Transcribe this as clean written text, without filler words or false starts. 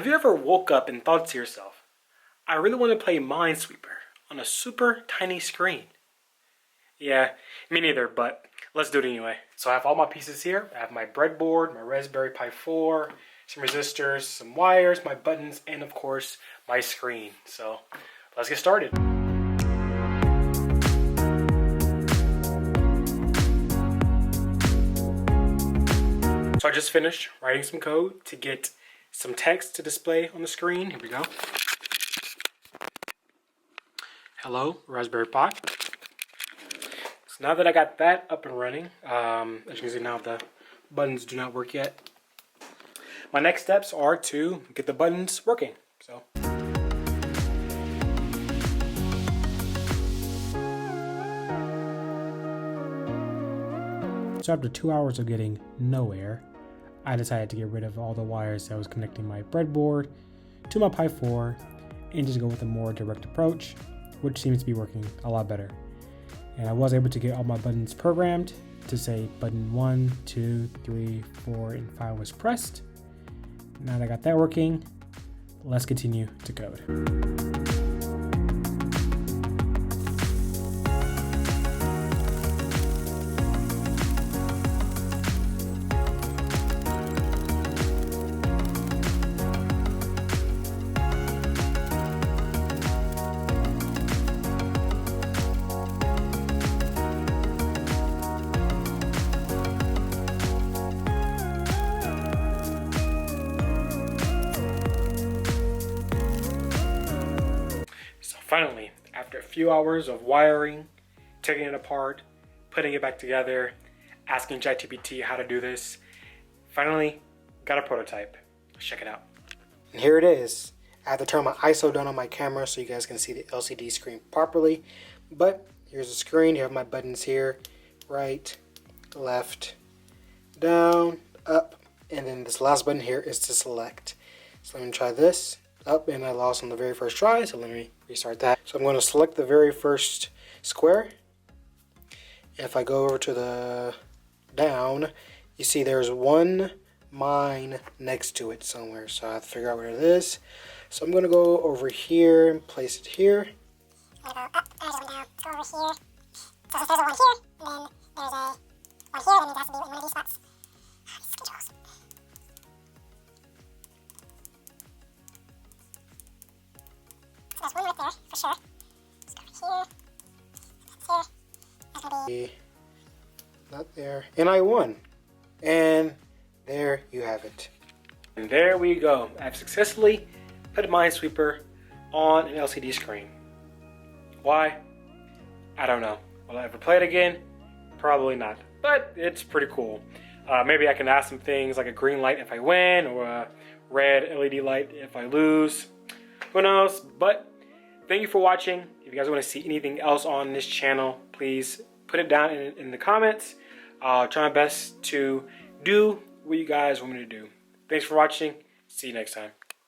you ever woke up and thought to yourself, I really want to play Minesweeper on a super tiny screen? Yeah, me neither, but let's do it anyway. So I have all my pieces here. I have my breadboard, my Raspberry Pi 4, some resistors, some wires, my buttons, and of course, my screen. So let's get started. So I just finished writing some code to get some text to display on the screen. Here we go. Hello, Raspberry Pi. So now that I got that up and running, as you can see now the buttons do not work yet. My next steps are to get the buttons working. So after 2 hours of getting nowhere, I decided to get rid of all the wires that was connecting my breadboard to my Pi 4 and just go with a more direct approach, which seems to be working a lot better. And I was able to get all my buttons programmed to say button 1, 2, 3, 4, and 5 was pressed. Now that I got that working, let's continue to code. Finally, after a few hours of wiring, taking it apart, putting it back together, asking ChatGPT how to do this, finally got a prototype. Let's check it out. And here it is. I have to turn my ISO down on my camera so you guys can see the LCD screen properly. But here's the screen. You have my buttons here, right, left, down, up, and then this last button here is to select. So let me try this. Up, and I lost on the very first try, so let me restart that. So I'm going to select the very first square. If I go over to the down, you see there's one mine next to it somewhere, so I have to figure out where it is. So I'm going to go over here and place it here. I'm going to go up, there's one down, go over here. So if there's a one here, then there's a one here, then it has to be in one of these spots. These controls. So there's one right there, for sure. Let's go over here. That's here. That's gonna be... Not there. And I won. And there you have it. And there we go. I've successfully put a Minesweeper on an LCD screen. Why? I don't know. Will I ever play it again? Probably not. But it's pretty cool. Maybe I can add some things like a green light if I win, or a red LED light if I lose. Who knows? But thank you for watching. If you guys want to see anything else on this channel, please put it down in the comments. I'll try my best to do what you guys want me to do. Thanks for watching. See you next time.